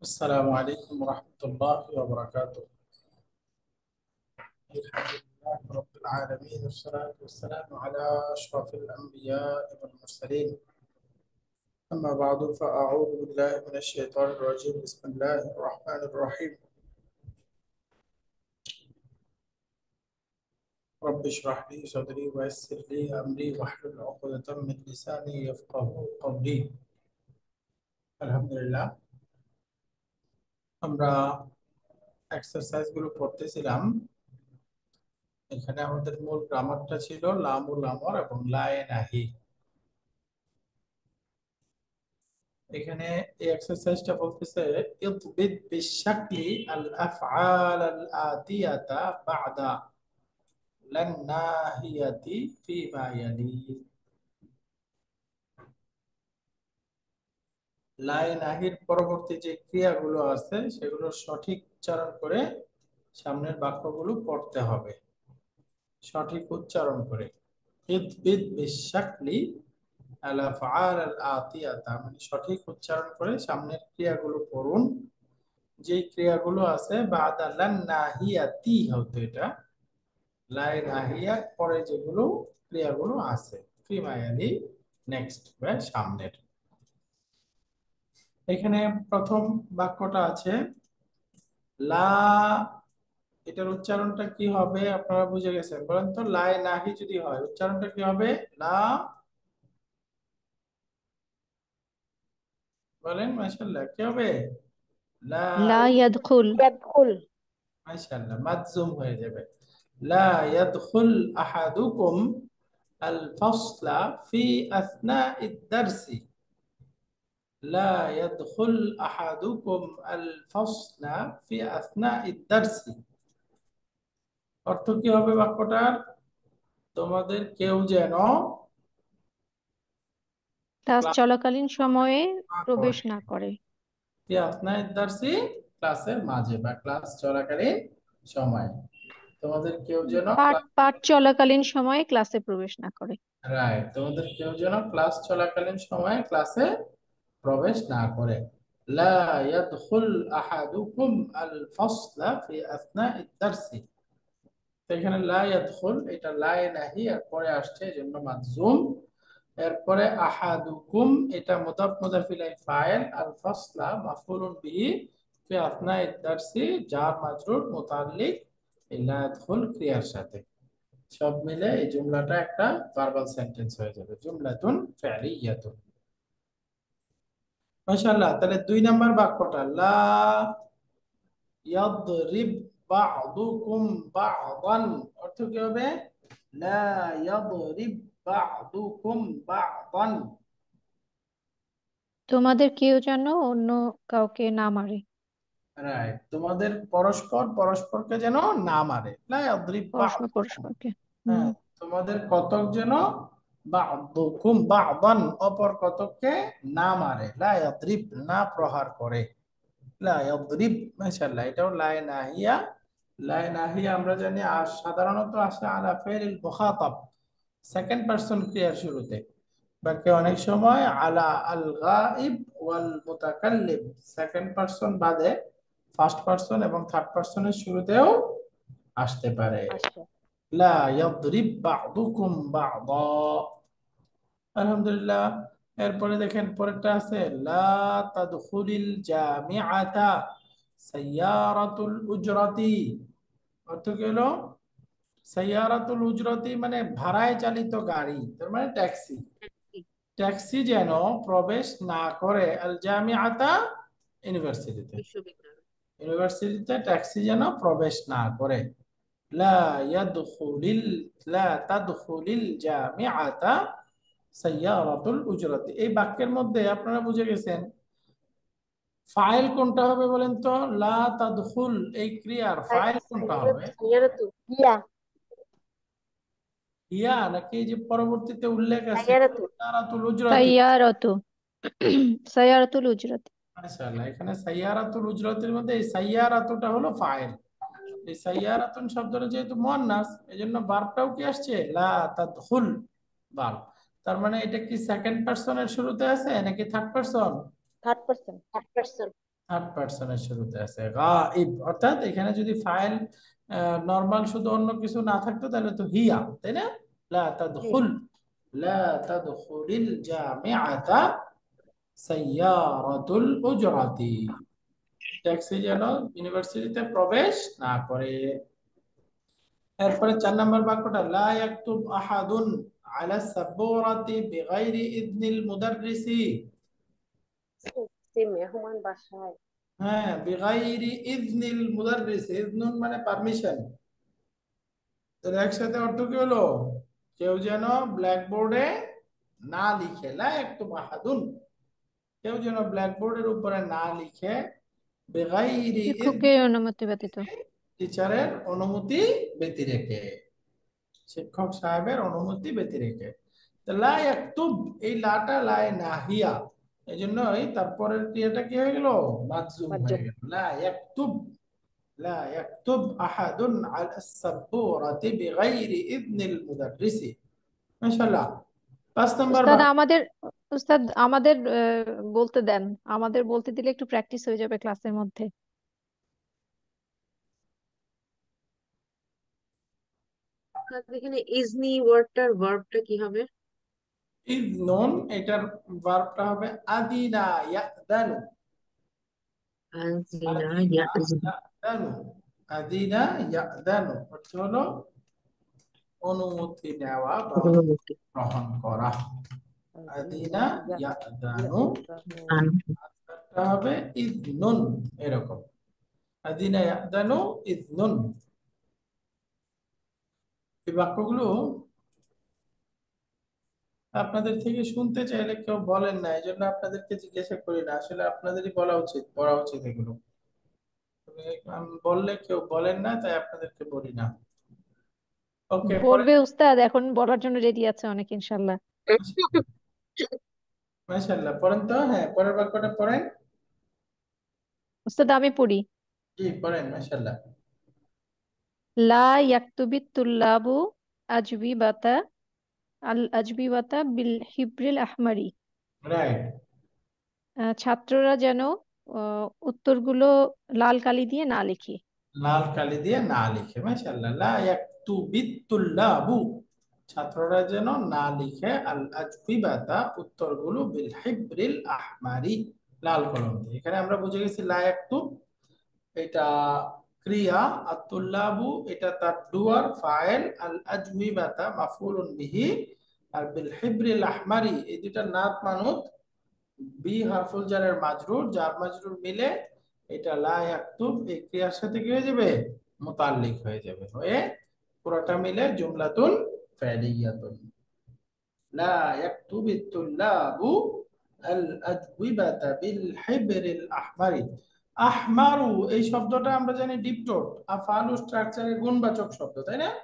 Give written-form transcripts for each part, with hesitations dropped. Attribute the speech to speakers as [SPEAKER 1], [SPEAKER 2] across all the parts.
[SPEAKER 1] السلام عليكم ورحمة الله وبركاته. الحمد لله رب العالمين والصلاة والسلام على أشرف الأنبياء والمرسلين. أما بعد فأعوذ بالله من الشيطان الرجيم. بسم الله الرحمن الرحيم. رب اشرح لي صدري ويسر لي أمري واحلل عقدة من لساني يفقهوا قولي. الحمد لله আমরা এক্সারসাইজ গুলো পড়তেছিলাম। এখানে আমাদের মূল গ্রামারটা ছিল লামুল আমর এবং লায়ে নাহি। এখানে এই এক্সারসাইজটা বলতেছে ইদবিদ বিশাকলি আল আফআল আল আতিয়াতা বাদা লান নাহিয়াতি ফিমা ইয়ালি। লাই নাহির পরবর্তী যে ক্রিয়াগুলো আছে সেগুলো সঠিক উচ্চারণ করে সামনের বাক্যগুলো পড়তে হবে, সঠিক উচ্চারণ করে। ইদবিদ বিশাকলি আল আফআল আল আতিয়াতা মানে সঠিক উচ্চারণ করে সামনের ক্রিয়াগুলো পড়ুন। যে ক্রিয়াগুলো আছে বাদা লান নাহিয়াতি হতো, এটা লাই নাহিয়া পরে যেগুলো ক্রিয়াগুলো আছে ফিমায়ালি নেক্সট বা সামনের। এখানে প্রথম বাক্যটা আছে লা, এটার উচ্চারণটা কি হবে আপনারা বুঝে গেছেন, বলেন তো। লাই নাহি যদি হয় উচ্চারণটা কি হবে? লা, বলেন মাশাআল্লাহ, কি হবে? লা,
[SPEAKER 2] লা ইয়াদখুল।
[SPEAKER 1] মাশাআল্লাহ, মাজজুম হয়ে যাবে। লা ইয়াদখুল আহাদুকুম আল ফাসলা ফি আসনাইদ দারসি। লা ইয়াদখুল আহাদুকুম আল ফাসলা ফি আসনাইদ দারসি। অর্থ কি হবে বাক্যটার? তোমাদের কেউ যেন
[SPEAKER 2] ক্লাস
[SPEAKER 1] ক্লাস
[SPEAKER 2] চলাকালীন সময়ে
[SPEAKER 1] না
[SPEAKER 2] প্রবেশ
[SPEAKER 1] করে।
[SPEAKER 2] না করে।
[SPEAKER 1] ফি আসনাইদ দারসি, ক্লাসের মাঝে বা ক্লাস চলাকালীন সময় তোমাদের কেউ যেন
[SPEAKER 2] পাঠ
[SPEAKER 1] ক্লাস,
[SPEAKER 2] পাঠ চলাকালীন সময়ে ক্লাসে প্রবেশ না করে।
[SPEAKER 1] রাইট, তোমাদের কেউ যেন ক্লাস চলাকালীন সময় ক্লাসে প্রবেশ না করে। লা ইয়াদখুল আহাদুকুম আল ফাসলা ফি আসনাইদ দারসি। তো এখানে লা ইয়াদখুল, এটা লা নাহি আর পরে আসছে এজন্য মাজজুম। এরপরে আহাদুকুম, এটা মুদাফ মুদাফ ইলাইহি ফাইল, আল ফাসলা মাফউলুন বিহি, ফি আসনাইদ দারসি জার মাজরুর মুতাআল্লিক লা ইয়াদখুল ক্রিয়ার সাথে। সব মিলে এই জুমলাটা একটা ভার্বাল সেন্টেন্স হয়ে যাবে, জুমলাতুন ফি'লিয়াতুন। মাশাআল্লাহ। তাহলে দুই নাম্বার বাক্যটা লা ইয়াদরিব বা'দুকুম বা'দান, অর্থ কি হবে? লা ইয়াদরিব বা'দুকুম বা'দান।
[SPEAKER 2] তোমাদের কেউ যেন অন্য কাউকে না মারে।
[SPEAKER 1] রাইট, তোমাদের পরস্পর পরস্পরকে যেন না মারে। লা ইয়াদরিব
[SPEAKER 2] পরস্পর
[SPEAKER 1] বা'দুকুম,
[SPEAKER 2] পরস্পরকে।
[SPEAKER 1] হ্যাঁ, তোমাদের কতক যেন বা'দুকুম বা'দান অপর কতককে না মারে। লা ইয়াদরিব, না প্রহার করে। লা ইয়াদরিব, মাশাআল্লাহ, এটাও লা নাহিয়া। লা নাহিয়া আমরা জানি আর সাধারণত আসে আলা ফিল মুখাতাব, সেকেন্ড পারসন ক্রিয়ার শুরুতে। বাকি অনেক সময় আলা আল গাইব ওয়াল মুতাকাল্লিম, সেকেন্ড পারসন বাদে ফার্স্ট পারসন এবং থার্ড পারসনের শুরুতেও আসতে পারে। লা ইয়াদরিব বা'দুকুম বা'দা। আলহামদুলিল্লাহ। এরপরে দেখেন পরেরটা আছে লা তাদখুলিল জামিআতা সাইয়ারাতুল উজরাতি। অর্থ কি হলো? সাইয়ারাতুল উজরাতি মানে ভাড়ায় চালিত গাড়ি, তার মানে ট্যাক্সি। ট্যাক্সি যেন প্রবেশ না করে আল জামিআতা, ইউনিভার্সিটিতে। ইউনিভার্সিটিতে ট্যাক্সি যেন প্রবেশ না করে। লা ইয়াদখুলিল, লা তাদখুলিল জামিআতা সাইয়ারাতুল উজরাতি। এই বাক্যের মধ্যে আপনারা বুঝে গেছেন ফাইল কোনটা হবে বলেন তো। লা তাদখুল এই ক্রিয়ার ফাইল কোনটা হবে? ইয়া নাকি এই যে পরবর্তীতে উল্লেখ আছে সাইয়ারাতুল উজরাতি?
[SPEAKER 2] সাইয়ারাতু। সাইয়ারাতুল উজরাত।
[SPEAKER 1] মাশাআল্লাহ, এখানে সাইয়ারাতুল উজরাতির মধ্যে এই সাইয়ারাতুটা হলো ফাইল। এই সাইয়ারাতুন শব্দটা যেহেতু মুয়ান্নাস এজন্য ভার্বটাও কি আসছে? লা তাদখুল, ভার্ব। তার মানে এটা কি সেকেন্ড পারসনের শুরুতে আছে নাকি third person?
[SPEAKER 3] Third person.
[SPEAKER 1] Third পার্সনের শুরুতে আছে গাইব, অর্থাৎ এখানে যদি ফাইল নরমাল শুধু অন্য কিছু না থাকতো তাহলে তো হিয়া, তাই না? লা
[SPEAKER 2] জি।
[SPEAKER 1] তাদখুল, লা তাদখুলিল জামিআতা সাইয়ারাতুল উজরাতি, ট্যাক্সি যেন ইউনিভার্সিটিতে প্রবেশ না করে। এরপরে 4 নম্বর বাক্যটা, লা ইয়াকতুব আহাদুন আলা সাব্বুরাতি বিগাইরি ইذনিল মুদাররিসি।
[SPEAKER 3] যে মেহমান বাসায়।
[SPEAKER 1] হ্যাঁ, বিগাইরি ইذনিল মুদাররিসি, ইذনুন মানে পারমিশন। তো একসাথে অর্থ কি হলো? কেউ যেন ব্ল্যাকবোর্ডে না লিখে, লা ইয়াকতুব আহাদুন, কেউ যেন ব্ল্যাকবোর্ডের উপরে না লিখে, বেগাইরি ইذনি,
[SPEAKER 2] শিক্ষকের অনুমতি ব্যতীত।
[SPEAKER 1] টিচারের অনুমতি ব্যতিরেকে, শিক্ষক সাহেবের অনুমতি ব্যতিরেকে। তো লা ইয়াকতুব, এই লাটা লায়ে নাহিয়া, এই জন্যই তারপরের ক্রিয়াটা কি হয়ে গেল? মাজজুম হয়ে
[SPEAKER 3] বাজ্যম।
[SPEAKER 1] গেল। লা ইয়াকতুব, লা ইয়াকতুব আহাদুন আলা সাব্বুরাতি বিগাইরি ইذনিল মুদাররিসি। মাশাআল্লাহ। 5 নম্বর
[SPEAKER 2] উস্তাদ
[SPEAKER 1] বাক্য।
[SPEAKER 2] আমাদের উস্তাদ আমাদের বলতে দেন, আমাদের বলতে দিলে একটু প্র্যাকটিস হয়ে যাবে ক্লাসের মধ্যে।
[SPEAKER 3] তাহলে এখানে ইজনি ওয়ার্ডটার ভার্বটা কি হবে?
[SPEAKER 1] ইযনুন, এটার ভার্বটা হবে আদিনা ইয়াদানু।
[SPEAKER 3] আজিনা
[SPEAKER 1] আদিনা
[SPEAKER 3] ইয়াজনি।
[SPEAKER 1] ইয়াদানু, আদিনা ইয়াদানু অর্থ হলো অনুমতি নেওয়া বা
[SPEAKER 3] অনুমতি।
[SPEAKER 1] গ্রহণ করা। আদিনা
[SPEAKER 3] আজিনা
[SPEAKER 1] ইয়াদানু,
[SPEAKER 3] আন।
[SPEAKER 1] আনসারটা হবে ইযনুন, এরকম। আদিনা ইয়াদানু ইযনুন। এই বাক্যগুলো আপনাদের থেকে শুনতে চাইলে কেউ বলেন না, এই জন্য আপনাদেরকে জিজ্ঞাসা করি না, আসলে আপনাদেরই বলা উচিত, পড়া উচিত এগুলো। তবে আমি বললে কেউ বলেন না, তাই আপনাদেরকে বলি না। ওকে, পরে।
[SPEAKER 2] বলবে উস্তাদ, এখন বলার জন্য রেডি আছে অনেক ইনশাল্লাহ।
[SPEAKER 1] মাশাআল্লাহ, পড়েন তো। হ্যাঁ, পরের বাক্যটা পড়েন।
[SPEAKER 2] উস্তাদ আমি পড়ি।
[SPEAKER 1] জি, পড়েন, মাশাআল্লাহ।
[SPEAKER 2] লা ইয়াকতুবিত তুল্লাবু আজবিবাতা আল আজবিবাতা বিল হিব্রিল আহমারি।
[SPEAKER 1] রাইট।
[SPEAKER 2] ছাত্ররা যেন উত্তরগুলো লাল কালি দিয়ে না লিখে।
[SPEAKER 1] লাল কালি দিয়ে না লিখে, মাশাআল্লাহ। লা ইয়াকতুবিত তুল্লাবু, ছাত্ররা যেন না লিখে, আল আজবিবাতা, উত্তরগুলো, বিল হিব্রিল আহমারি, লাল কলম দিয়ে। এখানে আমরা বুঝে গেছি লা ইয়াকতুব এটা ক্রিয়া, আতুল্লাবু এটা তার ডুয়ার ফাইল, আল আজউবাতা মাফউলুন বিহি, আর বিল হিব্রিল আহমারি এই দুইটা নাত মানুত, বি হারফুল জারের মাজরুর, জার মাজরুর মিলে এটা লা ইয়াকতুব এই ক্রিয়ার সাথে কি হয়ে যাবে? মুতাল্লিক হয়ে যাবে, হয়ে পুরোটা মিলে জুমলাতুন ফাইলিয়াতুন। লা ইয়াকতুবিত তুল্লাবু আল আজউবাতা বিল হিব্রিল আহমারি। আহমারু এই শব্দটা আমরা জানি ডিপটোট, আফআলু স্ট্রাকচারের গুণবাচক শব্দ, তাই না?
[SPEAKER 2] জি।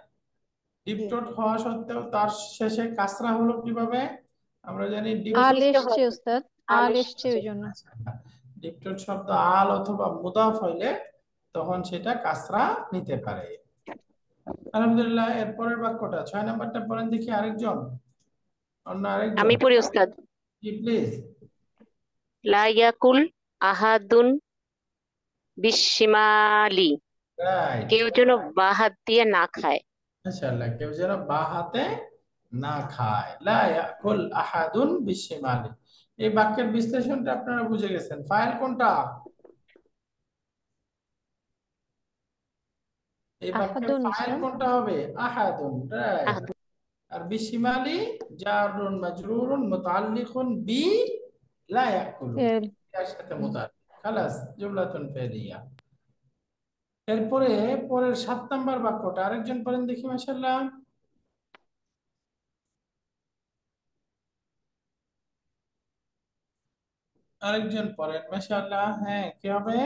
[SPEAKER 1] ডিপটোট হওয়া সত্ত্বেও তার শেষে কাসরা হলো কিভাবে? আমরা জানি
[SPEAKER 2] আল
[SPEAKER 3] বৈশিষ্ট্য
[SPEAKER 2] এসছে
[SPEAKER 3] হবে।
[SPEAKER 2] উস্তাদ, আল
[SPEAKER 3] আলিশ।
[SPEAKER 2] এসছে ওই জন্য।
[SPEAKER 1] ডিপটোট শব্দ আল অথবা মুদাফ হইলে তখন সেটা কাসরা নিতে পারে। আলহামদুলিল্লাহ। এরপরের বাক্যটা 6 নাম্বারটা পড়েন দেখি আরেকজন, অন্য আরেকজন।
[SPEAKER 3] আমি পড়ি উস্তাদ।
[SPEAKER 1] জি, প্লিজ।
[SPEAKER 3] লা ইয়াকুল আহাদুন বিশিমালি।
[SPEAKER 1] রাইট।
[SPEAKER 3] কেউ যেন বাঁ হাত দিয়ে না খায়।
[SPEAKER 1] মাশাআল্লাহ, কেউ যেন বাঁ হাতে না খায়। লা ইয়াকুল আহাদুন বিশিমালি, এই বাক্যের বিশ্লেষণটা আপনারা বুঝে গেছেন। ফাইল কোনটা? এই বাক্যের
[SPEAKER 2] আহাদুন
[SPEAKER 1] ফাইল
[SPEAKER 2] উস্তাদ।
[SPEAKER 1] কোনটা হবে? আহাদুন, রাইট।
[SPEAKER 3] আহাদুন।
[SPEAKER 1] আর বিশিমালি জারুন মাজরুরুন মুতাআল্লিকুন বি লা ইয়াকুলু,
[SPEAKER 2] ফেল।
[SPEAKER 1] এর সাথে মুতাআল্লিক, খালাস, জুমলাতুন ফেলিয়া। এরপরে পরের 7 নাম্বার বাক্যটা আরেকজন পড়েন দেখি, মাশাআল্লাহ। আরেকজন পড়েন, মাশাআল্লাহ। হ্যাঁ, কি হবে?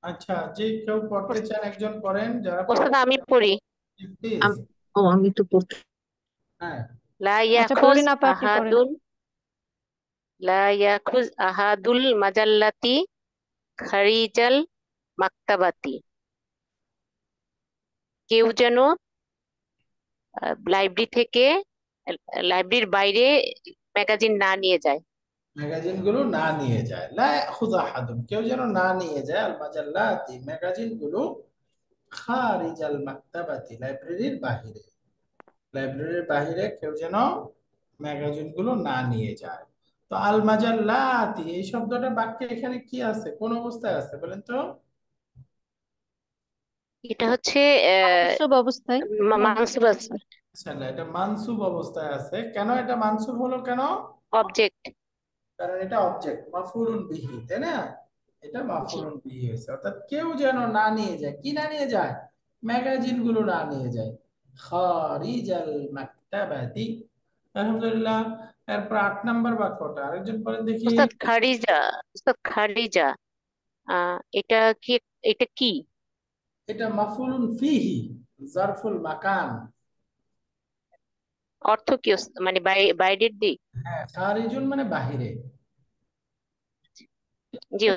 [SPEAKER 1] আচ্ছা, যে কেউ পড়তে চান একজন পড়েন, যারা
[SPEAKER 3] উস্তাদ আমি পড়ি।
[SPEAKER 1] প্লিজ।
[SPEAKER 3] আমি তো পড়তে।
[SPEAKER 1] হ্যাঁ,
[SPEAKER 3] লা
[SPEAKER 2] আচ্ছা
[SPEAKER 3] ইয়াখুজ
[SPEAKER 2] পড়েন আপা, আপনি পড়েন।
[SPEAKER 3] আহাদুন লা ইয়াখুজ আহাদুল মাজাল্লাতি খারিজাল মাকতাবাতি। কেউ যেন লাইব্রেরি থেকে
[SPEAKER 4] লাইব্রেরির বাইরে ম্যাগাজিন না নিয়ে যায়।
[SPEAKER 1] ম্যাগাজিন গুলো না নিয়ে যায়, লা ইয়াখুযু আহাদুন, কেউ যেন না নিয়ে যায়, আল মাজাল্লাতি, ম্যাগাজিন গুলো, খারিজাল মাকতাবাতি, লাইব্রেরির বাহিরে, লাইব্রেরির বাহিরে কেউ যেন ম্যাগাজিন গুলো না নিয়ে যায়। তো আল মাজাল্লাতি এই শব্দটা বাক্যে এখানে কি আছে, কোন অবস্থায় আছে বলেন তো?
[SPEAKER 4] এটা হচ্ছে
[SPEAKER 2] মানসুব অবস্থায়।
[SPEAKER 4] মানসুব আছে,
[SPEAKER 1] আচ্ছা, এটা মানসুব অবস্থায় আছে। কেন এটা মানসুব হলো কেন?
[SPEAKER 4] অবজেক্ট।
[SPEAKER 1] কারণ এটা অবজেক্ট, মাফউলুন বিহি, তাই না? এটা
[SPEAKER 4] জি।
[SPEAKER 1] মাফউলুন বিহি হয়েছে, অর্থাৎ কেউ যেন না নিয়ে যায়, কি না নিয়ে যায়? ম্যাগাজিন গুলো না নিয়ে যায়, খারিজাল মাকতাবাতি। আলহামদুলিল্লাহ। এরপর 8 নম্বর বাক্যটা আরেকজন পড়েন দেখি।
[SPEAKER 4] উস্তাদ খারিজা, উস্তাদ খারিজা, এটা কি, এটা কি?
[SPEAKER 1] এটা মাফউলুন ফিহি, জারফুল মাকান।
[SPEAKER 4] অর্থ কি মানে বাইরের দিক?
[SPEAKER 1] হ্যাঁ, খারিজুন মানে বাহিরে।
[SPEAKER 4] জি।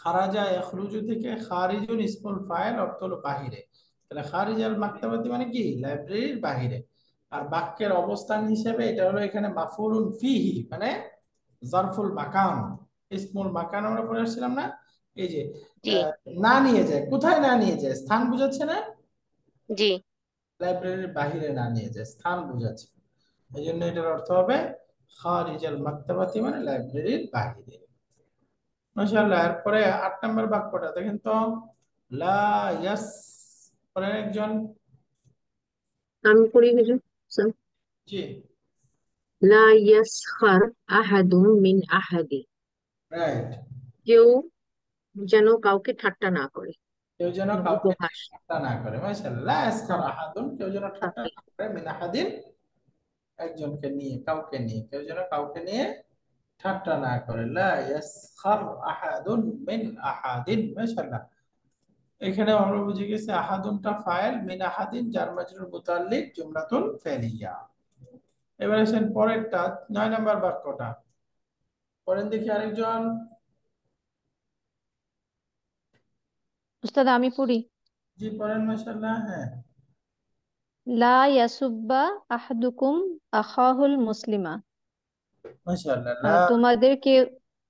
[SPEAKER 1] খারাজা ইয়াখরুজু থেকে খারিজুন ইসমুল ফাইল, অর্থ হলো বাহিরে। তাহলে খারিজাল মাকতাবাতি মানে কি, লাইব্রেরির বাহিরে। আর বাক্যের অবস্থান হিসেবে এটা হলো এখানে মাফউলুন ফিহি মানে জারফুল মাকান, ইসমুল মাকান আমরা পড়ে আসছিলাম না? এই যে
[SPEAKER 4] জি।
[SPEAKER 1] আহ, না নিয়ে যায়, কোথায় না নিয়ে যায়, স্থান বুঝাচ্ছে না?
[SPEAKER 4] জি।
[SPEAKER 1] লাইব্রেরির বাহিরে না নিয়ে যায়, স্থান বুঝাচ্ছে। এই জন্য এটার অর্থ হবে খারিজাল মাকতাবাতি মানে লাইব্রেরির বাহিরে। মাশাআল্লাহ। এরপরে 8 নম্বর বাক্যটা দেখেন তো, লা ইয়াস, পরের একজন।
[SPEAKER 3] আমি পড়ি হুজুর। স্যার,
[SPEAKER 1] জি,
[SPEAKER 3] লা ইয়াসখার আহাদুম মিন আহাদি,
[SPEAKER 1] রাইট।
[SPEAKER 3] কেউ যেন কাউকে ঠাট্টা না করে,
[SPEAKER 1] কেউ যেন
[SPEAKER 3] মানে
[SPEAKER 1] কাউকে
[SPEAKER 3] উপহাস।
[SPEAKER 1] ঠাট্টা না করে, মাশাআল্লাহ। ইয়াসখার আহাদুন, কেউ যেন ঠাট্টা না করে, মিন আহাদিন, একজনকে নিয়ে, কাউকে নিয়ে, কেউ যেন কাউকে নিয়ে ঠাট্টা না করে। লা ইয়াসখার আহাদুন মিন আহাদিন, মাশাআল্লাহ। এখানে আমরা বুঝে গেছি আহাদুনটা ফাইল, মিন আহাদিন জার মাজরুর মুতাল্লিক, জুমলাতুল ফেলিয়া। এবার আসেন পরেরটা, 9 নম্বর বাক্যটা পড়েন দেখি আরেকজন।
[SPEAKER 2] উস্তাদ আমি পড়ি।
[SPEAKER 1] জি, পড়েন, মাশাআল্লাহ। হ্যাঁ,
[SPEAKER 2] লা ইয়াসুব্বা আহাদুকুম আখাহুল মুসলিমা।
[SPEAKER 1] মাশাআল্লাহ।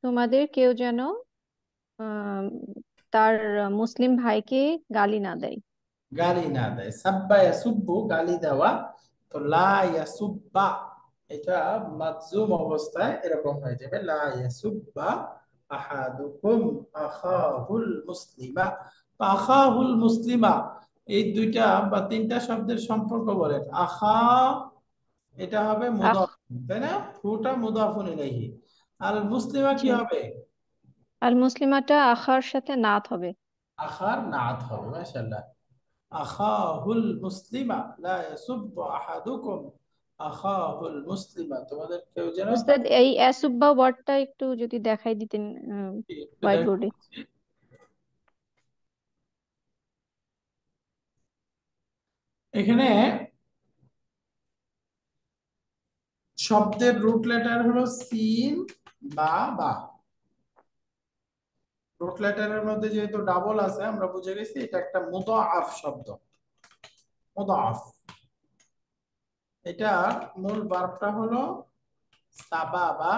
[SPEAKER 2] তোমাদের কেউ যেন আহ, তার মুসলিম ভাইকে গালি না দেয়।
[SPEAKER 1] গালি না দেয়, সাব্বা ইয়াসুব্বু গালি দেওয়া। তো লা ইয়াসুব্বা এটা মাজজুম অবস্থায় এরকম হয়ে যাবে, লা ইয়াসুব্বা আহাদুকুম আখাহুল মুসলিমা। তো আখাহুল মুসলিমা, এই দুইটা বা তিনটা শব্দের সম্পর্ক বলেন। আখা এটা হবে
[SPEAKER 2] আখ
[SPEAKER 1] মুদাফ, তাই না? হুটা মুদাফুন ইলাইহি। আল মুসলিমা কি
[SPEAKER 2] জি,
[SPEAKER 1] হবে?
[SPEAKER 2] আল মুসলিমাটা আখার সাথে নাত হবে।
[SPEAKER 1] আখার নাত হবে, মাশাআল্লাহ। আখাহুল মুসলিমা, লা ইয়াসুব্বু আহাদুকুম আখাহুল মুসলিমা, তোমাদের কেউ যেন
[SPEAKER 2] উস্তাদ এই ইয়াসুব্বা ওয়ার্ডটা একটু যদি দেখাই দিতেন
[SPEAKER 1] একটু
[SPEAKER 2] হোয়াইট বোর্ডে।
[SPEAKER 1] দেখাচ্ছি। এখানে শব্দের রুট লেটার হলো সিন বা বা। রুট লেটারের মধ্যে যেহেতু ডাবল আছে, আমরা বুঝে গেছি এটা একটা মুদাআফ শব্দ, মুদাআফ। এটা মূল ভার্বটা হলো সাবাবা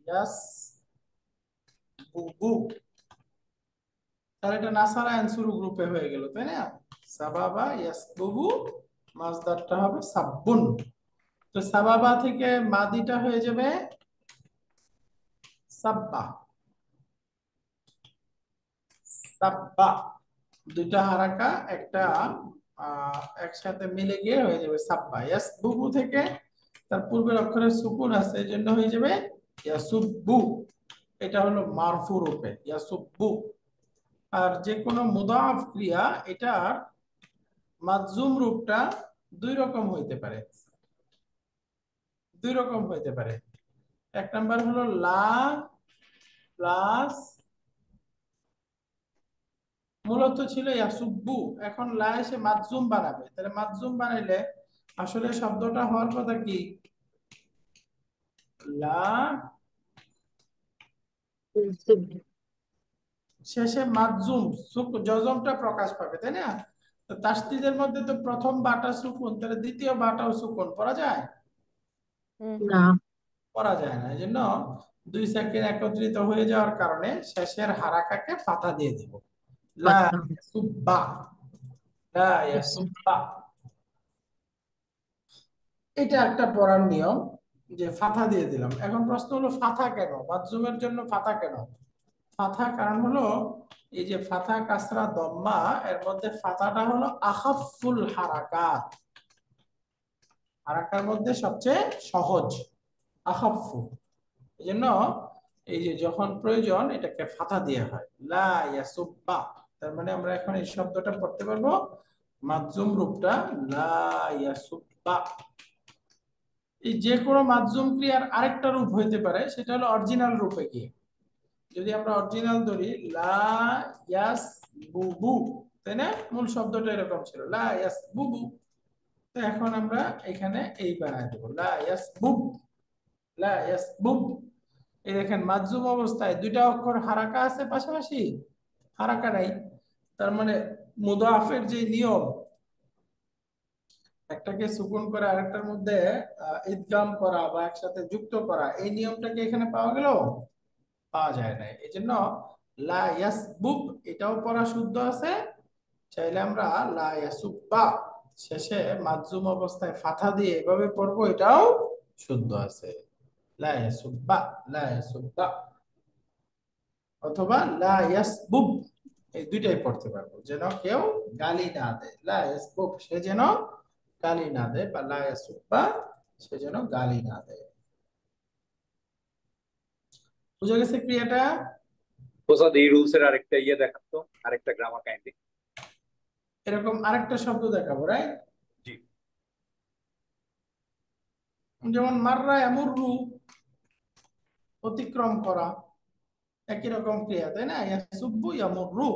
[SPEAKER 1] ইয়াস বুবু। তাহলে এটা নাসারা আনসুরু গ্রুপে হয়ে গেল, তাই না? সাবাবা ইয়াস বুবু, মাসদারটা হবে সাব্বুন। তো সাবাবা থেকে মাদিটা হয়ে যাবে সাব্বা, সাব্বা। দুইটা হারাকা একটা একসাথে মিলে গিয়ে হয়ে যাবে সাব্বা। ইয়াস বুবু থেকে তার পূর্বের অক্ষরে সুকুন আছে, এই জন্য হয়ে যাবে ইয়াসুব্বু। এটা হলো মারফু রূপে ইয়াসুব্বু। আর যে কোনো মুদাফ ক্রিয়া এটার মাজজুম রূপটা দুই রকম হইতে পারে, দুই রকম হইতে পারে। এক নাম্বার হলো লা প্লাস, মূলত ছিল ইয়াসুব্বু, এখন লা এসে মাজজুম বানাবে। তাহলে মাজজুম বানাইলে আসলে শব্দটা হওয়ার কথা কি, লা শেষে মাজজুম, জজমটা প্রকাশ পাবে, তাই না? তো তাসদিদের মধ্যে তো প্রথম বাটা সুকুন, তাহলে দ্বিতীয় বাটাও সুকুন পড়া যায়?
[SPEAKER 3] না।
[SPEAKER 1] পড়া যায় না। এই জন্য দুই সাকিন একত্রিত হয়ে যাওয়ার কারণে শেষের হারাকাকে ফাথা দিয়ে দিব। লা
[SPEAKER 3] পাতা।
[SPEAKER 1] ইয়াসুব্বা, লা
[SPEAKER 3] আচ্ছা।
[SPEAKER 1] ইয়াসুব্বা। এটা একটা পড়ার নিয়ম, যে ফাথা দিয়ে দিলাম। এখন প্রশ্ন হলো ফাথা কেন, মাযযুমের জন্য ফাথা কেন? ফাথা কারণ হলো এই যে ফাথা কাসরা দম্মা, এর মধ্যে ফাথাটা হলো আখাফুল হারাকাত, হারাকার মধ্যে সবচেয়ে সহজ, আখাফু। এই জন্য এই যে যখন প্রয়োজন এটাকে ফাথা দিয়ে হয়, লা ইয়াসুব্বা। তার মানে আমরা এখন এই শব্দটা পড়তে পারবো মাযযুম রূপটা, লা ইয়াসুব্বা। এই যে কোনো মাযযুম ক্রিয়ার আরেকটা রূপ হইতে পারে, সেটা হলো অরিজিনাল রূপে গিয়ে। যদি আমরা অরিজিনাল ধরি, লা ইয়াস বুবু, তাই না? মূল শব্দটা এরকম ছিল, লা ইয়াস বুবু। তো এখন আমরা এখানে এই বানায় দেবো, লা ইয়াস বুব, লা ইয়াস বুব। এই দেখেন মাযযুম অবস্থায় দুইটা অক্ষর হারাকা আছে পাশাপাশি, হারাকা নাই। তার মানে মুদাফের যে নিয়ম, একটাকে সুকুন করে আরেকটার মধ্যে ইদগাম করা বা একসাথে যুক্ত করা, এই নিয়মটাকে এখানে পাওয়া গেল? পাওয়া যায় না। এই জন্য লা ইয়াসবুব এটাও পড়া শুদ্ধ আছে। চাইলে আমরা লা ইয়াসুব্বা শেষে মাযযুম অবস্থায় ফাথা দিয়ে এভাবে পড়বো, এটাও শুদ্ধ আছে। লা ইয়াসুব্বা, লা ইয়াসুব্বা, অথবা লা ইয়াসবুব, এই দুইটাই পড়তে পারবো, যেন কেউ গালি না দেয়। লা ইয়াসবুব, সে যেন গালি না দেয়, বা লা ইয়াসুব্বা, সে যেন গালি না দেয়। বুঝা গেছে ক্রিয়াটা?
[SPEAKER 5] ওস্তাদ এই রুলস এর আরেকটা দেখান তো, আরেকটা গ্রামার কাইন্ডলি।
[SPEAKER 1] এরকম আরেকটা শব্দ দেখাবো, রাইট?
[SPEAKER 5] জি।
[SPEAKER 1] যেমন মাররা ইয়ামুররু, অতিক্রম করা, একই রকম ক্রিয়া, তাই না? ইয়াসুব্বু ইয়ামুররু।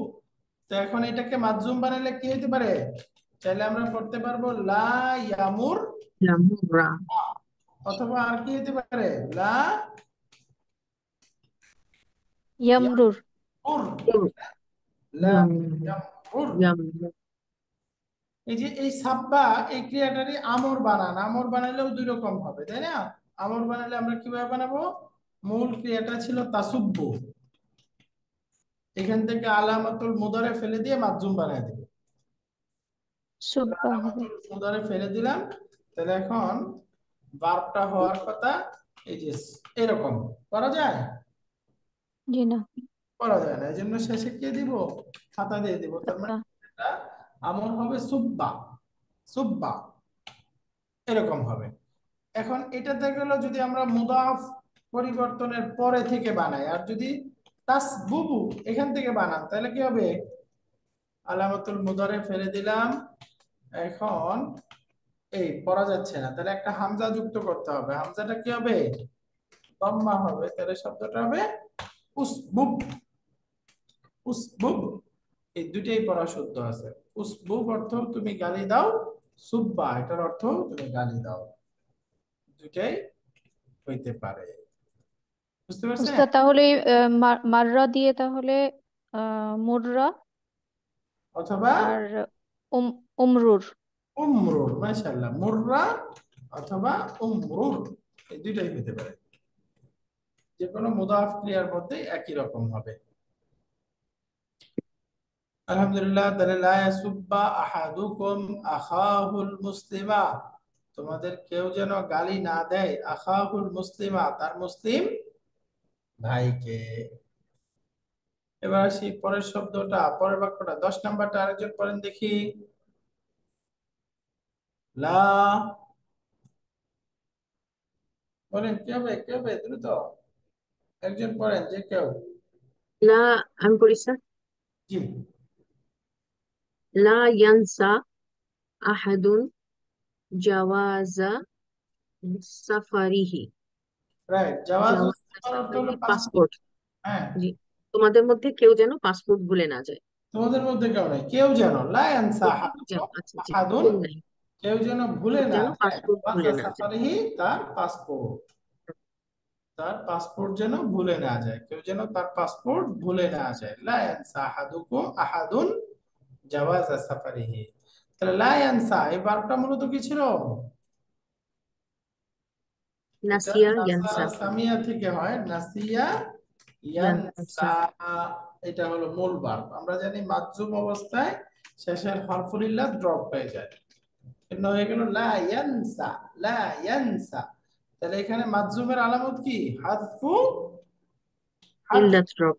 [SPEAKER 1] তো এখন এটাকে মাযযুম বানালে কি হতে পারে? চাইলে আমরা পড়তে পারবো লা ইয়ামুর,
[SPEAKER 3] জামুরা।
[SPEAKER 1] অথবা আর কি হতে পারে, লা
[SPEAKER 2] ইয়ামরুর।
[SPEAKER 1] ইয়ামুর, লা ইয়ামুর।
[SPEAKER 3] জামুরা।
[SPEAKER 1] এই যে এই সাব্বা, এই ক্রিয়াটারই আমর বানান, আমর বানালেও দুই রকম হবে, তাই না? আমর বানালে আমরা কিভাবে বানাবো? মূল ক্রিয়াটা ছিল তাসুব্বু, এখান থেকে আলামাতুল মুদারে ফেলে দিয়ে মাযযুম বানায় দিব।
[SPEAKER 2] সুব্বা হবে।
[SPEAKER 1] আলামাতুল মুদারে ফেলে দিলাম, তাহলে এখন ভার্বটা হওয়ার কথা এই যে এরকম করা যায়?
[SPEAKER 2] জি না।
[SPEAKER 1] করা যায় না। এই জন্য শেষে কি দিব? খাতা দিয়ে দিব। তার মানে
[SPEAKER 2] আচ্ছা।
[SPEAKER 1] এটা আমর হবে সুব্বা, সুব্বা, এরকম হবে। এখন এটাতে গেল যদি আমরা মুদাফ পরিবর্তনের পরে থেকে বানাই, আর যদি তাসবুবু এখান থেকে বানান, তাহলে কি হবে? আলামাতুল মুদারে ফেলে দিলাম, এখন এই পড়া যাচ্ছে না, তাহলে একটা হামজা যুক্ত করতে হবে। হামজাটা কি হবে? দম্মা হবে। তাহলে শব্দটা হবে উসবুব, উসবুব। এই দুইটাই পড়া শুদ্ধ আছে। উসবুব অর্থ তুমি গালি দাও, সুব্বা এটার অর্থ তুমি গালি দাও, দুইটাই হইতে পারে। বুঝতে পারছেন?
[SPEAKER 2] উস্তাদ তাহলে মাররা দিয়ে তাহলে মুররা
[SPEAKER 1] অথবা
[SPEAKER 2] আর উমরুর।
[SPEAKER 1] উমরুর, মাশাআল্লাহ, মুররা অথবা উমরুর, এই দুইটাই হতে পারে। যে কোনো মুদাফ ক্রিয়ার মধ্যে একই রকম হবে। আলহামদুলিল্লাহ। তাহলে লা ইয়াসুব্বা আহাদুকুম আখাহুল মুসলিমা, তোমাদের কেউ যেন গালি না দেয় আখাহুল মুসলিমা, তার মুসলিম ভাইকে। এবার আসি পরের শব্দটা, পরের বাক্যটা, 10 নাম্বারটা আরেকজন পড়েন দেখি। লা, বলেন কি হবে, কি হবে, দ্রুত একজন পড়েন যে কেউ।
[SPEAKER 3] লা, আমি পড়ি স্যার।
[SPEAKER 1] জি।
[SPEAKER 3] লা ইয়ানসা আহাদুন জাওয়াজা সাফারিহি।
[SPEAKER 1] রাইট, জাওয়াজুস
[SPEAKER 3] জাওয়াজা
[SPEAKER 1] সাফার অর্থ হলো
[SPEAKER 3] সাফারিহি
[SPEAKER 1] পাসপোর্ট।
[SPEAKER 3] পাসপোর্ট।
[SPEAKER 1] হ্যাঁ,
[SPEAKER 3] জি। তোমাদের মধ্যে কেউ যেন পাসপোর্ট ভুলে না যায়।
[SPEAKER 1] তোমাদের মধ্যে কেউ নাই, কেউ যেন, লা ইয়ানসা
[SPEAKER 3] যেন,
[SPEAKER 1] আহাদুকুম,
[SPEAKER 3] আচ্ছা জি,
[SPEAKER 1] আহাদুন,
[SPEAKER 3] ভুল নাই।
[SPEAKER 1] কেউ যেন ভুলে
[SPEAKER 3] কেউ
[SPEAKER 1] না
[SPEAKER 3] যেন
[SPEAKER 1] যায়,
[SPEAKER 3] পাসপোর্ট
[SPEAKER 1] ওয়াজা
[SPEAKER 3] ভুলে না যায়।
[SPEAKER 1] সাফারিহি, তার পাসপোর্ট, তার পাসপোর্ট যেন ভুলে না যায়, কেউ যেন তার পাসপোর্ট ভুলে না যায়। লা ইয়ানসা আহাদুকুম আহাদুন জাওয়াজা সাফারিহি। তাহলে লা ইয়ানসা এই ভার্বটা মূলত কি ছিল? এটা
[SPEAKER 3] নাসিয়া
[SPEAKER 1] নাসা
[SPEAKER 3] ইয়ানসা
[SPEAKER 1] সামিয়া থেকে হয়, নাসিয়া
[SPEAKER 3] ইয়ানসা।
[SPEAKER 1] ইয়ানসা। এটা হলো মূল ভার্ব। আমরা জানি মাযযুম অবস্থায় শেষের হরফুল ইল্লাহ ড্রপ হয়ে যায়, কিন্তু হয়ে গেল লা ইয়ানসা, লা ইয়ানসা। তাহলে এখানে মাযযুমের আলামত কি? হাযফু হারফ
[SPEAKER 3] ইল্লাত ড্রপ।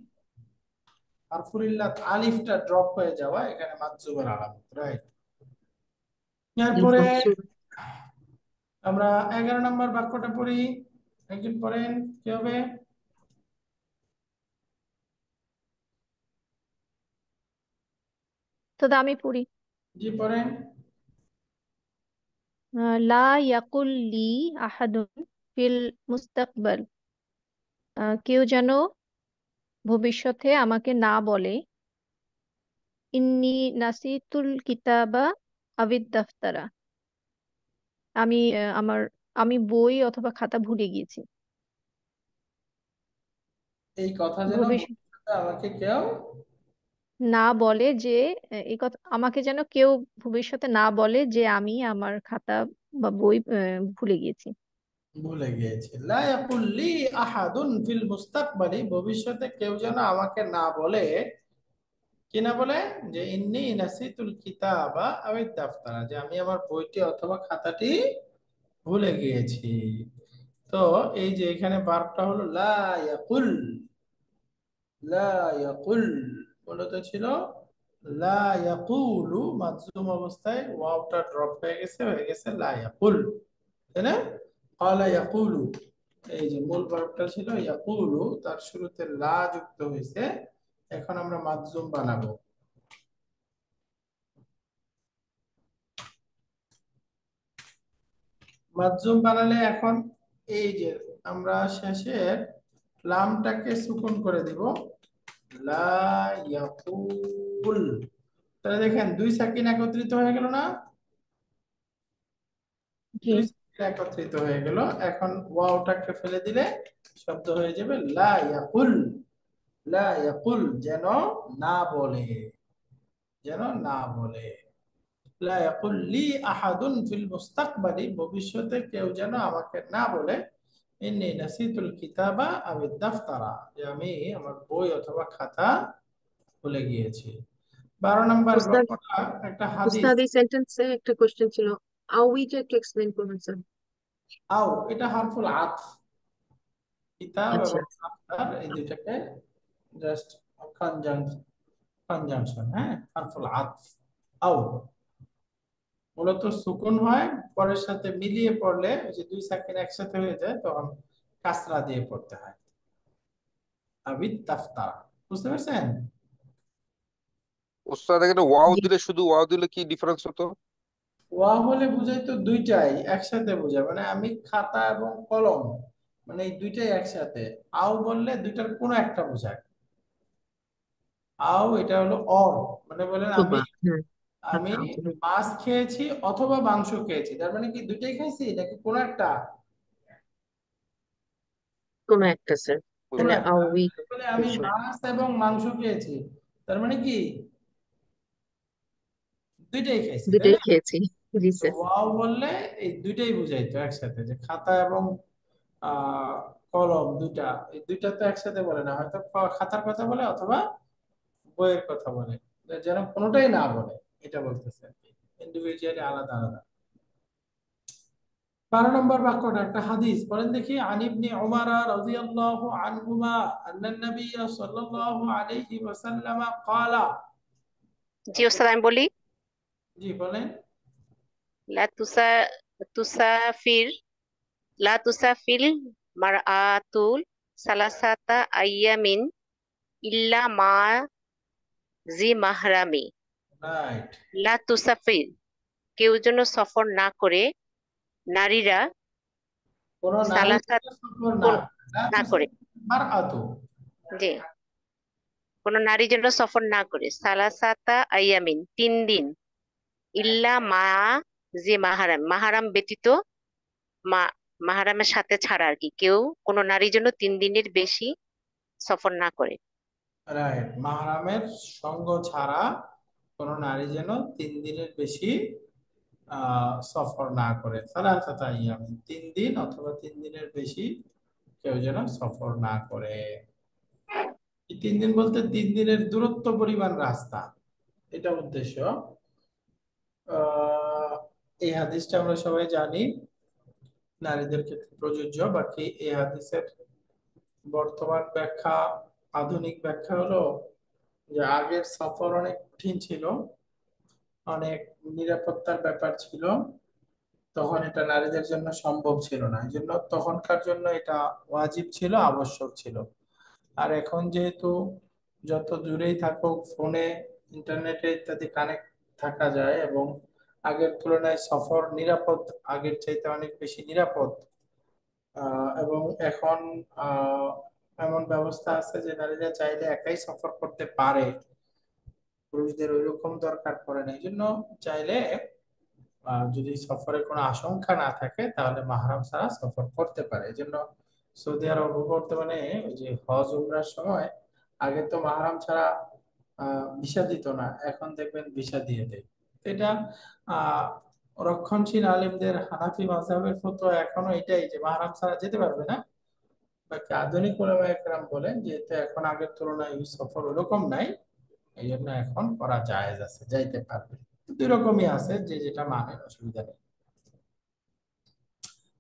[SPEAKER 1] হরফুল ইল্লাহ আলিফটা ড্রপ হয়ে যাওয়া এখানে মাযযুমের আলামত, রাইট। এরপরে আমরা 11 নম্বর বাক্যটা পড়ি। একজন পড়েন, কি হবে?
[SPEAKER 2] তো আমি পড়ি।
[SPEAKER 1] জি পড়েন।
[SPEAKER 2] লা ইয়াকুল লি আহাদুন ফিল মুস্তাকবাল, কেউ যেন ভবিষ্যতে আমাকে না বলে, ইন্নি নাসিতুল কিতাবা আবিদ দাফতারা, আমি আমি বই অথবা খাতা ভুলে গিয়েছি।
[SPEAKER 1] এই কথা যেন
[SPEAKER 2] ভবিষ্যৎ
[SPEAKER 1] ভবিষ্যতে আমাকে কেউ
[SPEAKER 2] না বলে যে, এই কথা আমাকে যেন কেউ ভবিষ্যতে না বলে যে আমি আমার খাতা বা বই ভুলে গিয়েছি।
[SPEAKER 1] ভুলে গিয়েছে। লা ইয়াকুল লি আহাদুন ফিল মুস্তাকবালি, ভবিষ্যতে কেউ যেন আমাকে না বলে, কি না বলে? যে ইন্নী নাসিতুল কিতাবা আবিদ দাফতারা, যে আমি আমার বইটি অথবা খাতাটি ভুলে গিয়েছি। তো এই যে এখানে ভার্বটা হলো লা ইয়াকুল, লা ইয়াকুল মূলত ছিল লা ইয়াকুলু, মাযযুম অবস্থায় ওয়াওটা ড্রপ হয়ে গেছে লা ইয়াকুল, তাই না? ক্বালা ইয়াকুলু, এই যে মূল ভার্বটা ছিল ইয়াকুলু, তার শুরুতে লা যুক্ত হয়েছে। এখন আমরা মাযযুম বানাবো। মাযযুম বানালে এখন এই যে আমরা শেষের লামটাকে সুকুন করে দিব, লা ইয়াকুল। তাহলে দেখেন দুই সাকিন একত্রিত হয়ে গেল না?
[SPEAKER 2] জি।
[SPEAKER 1] দুই সাকিন একত্রিত হয়ে গেল। এখন ওয়াওটাকে ফেলে দিলে শব্দ হয়ে যাবে লা ইয়াকুল, লা ইয়াকুল, যেন না বলে, যেন না বলে। লা ইয়াকুল লি আহাদুন ফিল মুস্তাকবালি, ভবিষ্যতে কেউ যেন আমাকে না বলে, ইন্নী নাসিতুল কিতাবা আবিদ দাফতারা, যে আমি আমার বই অথবা খাতা ভুলে গিয়েছি। 12 নম্বর
[SPEAKER 3] উস্তাদ,
[SPEAKER 1] গল্পটা একটা হাদিস।
[SPEAKER 3] উস্তাদ এই সেন্টেন্সে একটা কোশ্চেন ছিল, আউইটা একটু এক্সপ্লেইন করবেন স্যার?
[SPEAKER 1] আও এটা হারফুল আতফ, কিতাব
[SPEAKER 3] আচ্ছা,
[SPEAKER 1] এবং আফতার এই দুইটাকে জাস্ট কনজাংশন, হ্যাঁ, হারফুল আতফ। আও মূলত সুকুন হয়, পরের সাথে মিলিয়ে পড়লে ওই যে দুই সাকিন একসাথে হয়ে যায়, তখন কাসরা দিয়ে পড়তে হয়। আবিদ তাফতারা, বুঝতে পারছেন?
[SPEAKER 6] উস্তাদ এখানে ওয়াও
[SPEAKER 3] জি।
[SPEAKER 6] দিলে, শুধু ওয়াও দিলে কি ডিফারেন্স হতো?
[SPEAKER 1] ওয়া হলে বুঝাইতো দুইটাই একসাথে বোঝায়, মানে আমি খাতা এবং কলম, মানে এই দুইটাই একসাথে। আও বললে দুইটার কোনো একটা বোঝায়। আও এটা হলো অর, মানে বলেন আমি
[SPEAKER 3] অথবা, হ্যাঁ,
[SPEAKER 1] আমি
[SPEAKER 3] আচ্ছা অথবা
[SPEAKER 1] মাছ খেয়েছি অথবা মাংস খেয়েছি, তার মানে কি দুইটাই খাইছি নাকি কোনো একটা?
[SPEAKER 3] কোনো একটা স্যার,
[SPEAKER 1] কোনো
[SPEAKER 3] মানে
[SPEAKER 1] একটা।
[SPEAKER 3] আউই
[SPEAKER 1] বলে আমি
[SPEAKER 3] বিষয়,
[SPEAKER 1] মাছ এবং মাংস খেয়েছি, তার মানে কি দুইটাই খাইছি, তাই
[SPEAKER 3] দুটাই
[SPEAKER 1] না?
[SPEAKER 3] খেয়েছি। জি
[SPEAKER 1] তো
[SPEAKER 3] স্যার।
[SPEAKER 1] ওয়াও বললে এই দুইটাই বুঝাইতো একসাথে, যে খাতা এবং আহ কলম দুইটা, এই দুইটা তো একসাথে বলে না, হয়তো খাতার কথা বলে অথবা বইয়ের কথা বলে, যেন কোনোটাই না বলে, এটা বলতেছে আর কি, ইন্ডিভিজুয়ালি আলাদা আলাদা। 12 নম্বর বাক্যটা একটা হাদিস, পড়েন দেখি। আন ইবনে উমার রাদিয়াল্লাহু আনহুমা আন্নান নবী সাল্লাল্লাহু আলাইহি ওয়াসাল্লাম ক্বালা।
[SPEAKER 4] জি ওস্তাদ, আমি বলি।
[SPEAKER 1] জি বলেন।
[SPEAKER 4] লা তুসা তুসাফির লা তুসাফিল মারআতুল সালাসাতা আইয়ামিন ইল্লা মা জি মাহরামি।
[SPEAKER 1] রাইট।
[SPEAKER 4] লা তুসাফির, কেউ যেন সফর না করে, নারীরা
[SPEAKER 1] কোন নারী
[SPEAKER 4] সালাসাত
[SPEAKER 1] সফর না
[SPEAKER 4] কোন
[SPEAKER 1] করে, লা
[SPEAKER 4] না করে,
[SPEAKER 1] তুসাফির মারআতু।
[SPEAKER 4] জি, কোন নারী যেন সফর না করে সালাসাতা আইয়ামিন 3 দিন, ইল্লা মা জি মাহারাম, মাহারাম ব্যতীত, মা মাহারামের সাথে ছাড়া আর কি, কেউ কোন নারী যেন 3 দিনের বেশি সফর না করে।
[SPEAKER 1] রাইট, মাহরামের সঙ্গ ছাড়া কোনো নারী যেন 3 দিনের বেশি সফর না করে। 3 দিন অথবা 3 দিনের বেশি কেউ যেন সফর না করে। এই 3 দিন বলতে 3 দিনের দূরত্ব পরিমাণ রাস্তা, এটা উদ্দেশ্য। আহ এই হাদিসটা আমরা সবাই জানি, নারীদের ক্ষেত্রে প্রযোজ্য। বাকি এই হাদিসের বর্তমান ব্যাখ্যা, আধুনিক ব্যাখ্যা হলো যে আগের সফর অনেক কঠিন ছিল, অনেক নিরাপত্তার ব্যাপার ছিল, তখন এটা নারীদের জন্য সম্ভব ছিল না, এই জন্য তখনকার জন্য এটা ওয়াজিব ছিল, আবশ্যক ছিল। আর এখন যেহেতু যত দূরেই থাকুক ফোনে, ইন্টারনেটে ইত্যাদি কানেক্ট থাকা যায় এবং আগের তুলনায় সফর নিরাপদ, আগের চাইতে অনেক বেশি নিরাপদ। এবং এখন আহ, এমন ব্যবস্থা আছে যে নারীরা চাইলে একাই সফর করতে পারে, পুরুষদের ওইরকম দরকার পড়ে না। এই জন্য চাইলে যদি সফরে কোনো আশঙ্কা না থাকে তাহলে মাহরাম ছাড়া সফর করতে পারে। এই জন্য সৌদি আরব বর্তমানে ওই যে হজ উমরার সময় আগে তো মাহরাম ছাড়া ভিসা দিত না, এখন দেখবেন ভিসা দিয়ে দেয়। তো এটা আহ রক্ষণশীল আলেমদের হানাফি মাযহাবের ফতোয়া এখনো এটাই যে মাহরাম ছাড়া যেতে পারবে না। বাকি আধুনিক উলামায়ে কেরাম বলেন যে এটা এখন আগের তুলনায় ওই সফর ওরকম নাই, এই জন্য এখন করা জায়েজ আছে, যাইতে পারবে। দুই রকমই আছে, যে যেটা মানে, অসুবিধা নেই।